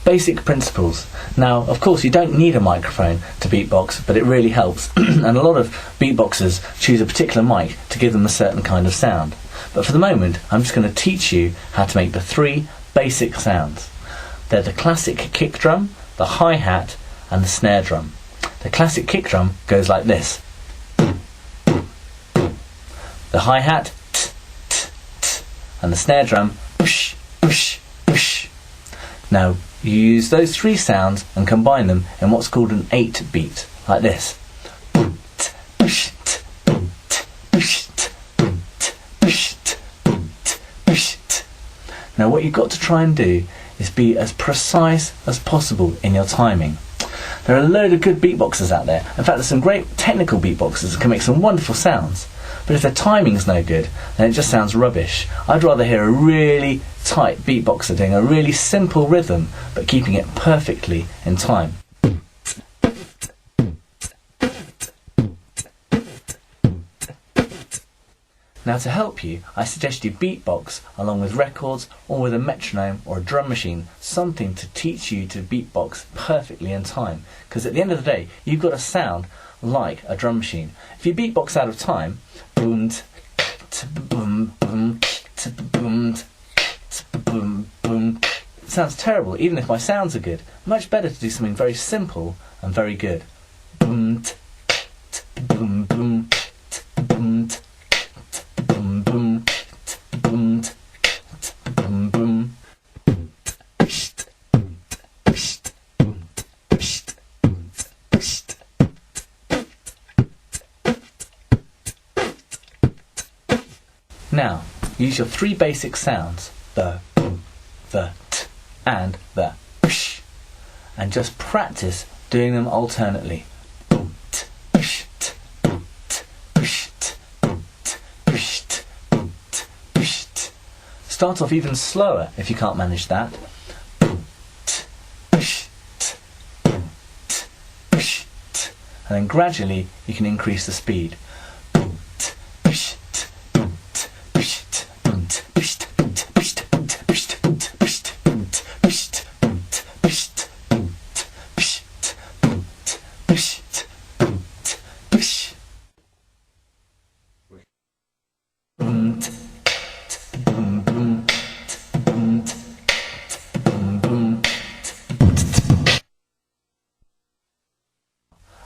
Basic principles. Now, of course, you don't need a microphone to beatbox, but it really helps. And a lot of beatboxers choose a particular mic to give them a certain kind of sound. But for the moment, I'm just going to teach you how to make the 3 basic sounds. They're the classic kick drum, the hi-hat, and the snare drum. The classic kick drum goes like this. The hi-hat, t, t, t, and the snare drum, push, push, push. Now, you use those 3 sounds and combine them in what's called an 8 beat, like this. Now, what you've got to try and do is be as precise as possible in your timing. There are a load of good beatboxers out there. In fact, there's some great technical beatboxers that can make some wonderful sounds. But if their timing's no good, then it just sounds rubbish. I'd rather hear a really tight beatboxer doing a really simple rhythm, but keeping it perfectly in time. Now, to help you, I suggest you beatbox along with records or with a metronome or a drum machine, something to teach you to beatbox perfectly in time. Because at the end of the day, you've got to sound like a drum machine. If you beatbox out of time, boom, boom, boom, boom, boom, boom, it sounds terrible, even if my sounds are good. Much better to do something very simple and very good. Boom, boom, boom, boom, boom, boom, boom, boom, boom. Now, use your 3 basic sounds, the boom, the t, and the psh, and just practice doing them alternately. Boom, t, psh, t, boom, t, psh, t, boom, t, psh, t, boom, t, psh, t. Start off even slower if you can't manage that. Boom, t, psh, t, boom, t, psh, t. And then gradually you can increase the speed.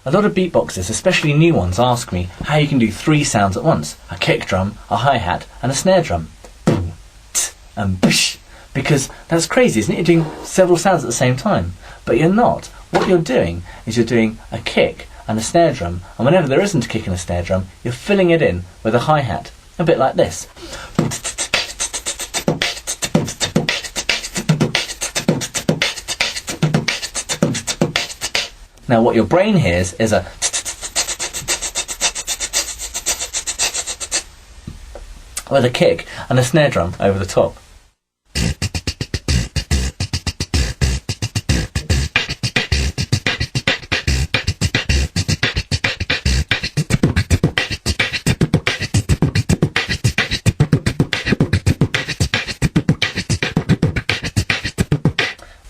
A lot of beatboxers, especially new ones, ask me how you can do 3 sounds at once: a kick drum, a hi-hat, and a snare drum. Boom, t, and bish. Because that's crazy, isn't it? You're doing several sounds at the same time. But you're not. What you're doing is you're doing a kick and a snare drum, and whenever there isn't a kick and a snare drum, you're filling it in with a hi-hat. A bit like this. Now what your brain hears is a with a kick and a snare drum over the top.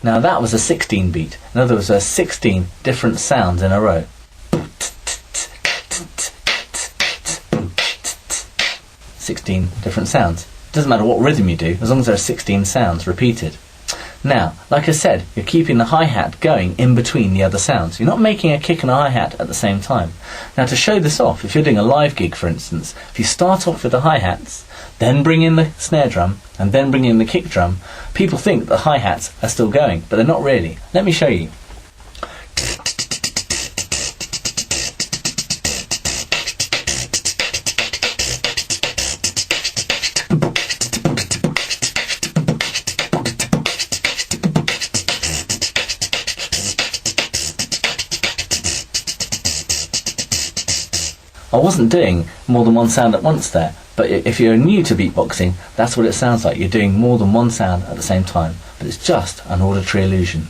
Now that was a 16 beat. In other words, there are 16 different sounds in a row. 16 different sounds. Doesn't matter what rhythm you do, as long as there are 16 sounds repeated. Now, like I said, you're keeping the hi-hat going in between the other sounds. You're not making a kick and a hi-hat at the same time. Now, to show this off, if you're doing a live gig, for instance, if you start off with the hi-hats, then bring in the snare drum, and then bring in the kick drum, people think the hi-hats are still going, but they're not really. Let me show you. I wasn't doing more than one sound at once there, but if you're new to beatboxing, that's what it sounds like. You're doing more than one sound at the same time, but it's just an auditory illusion.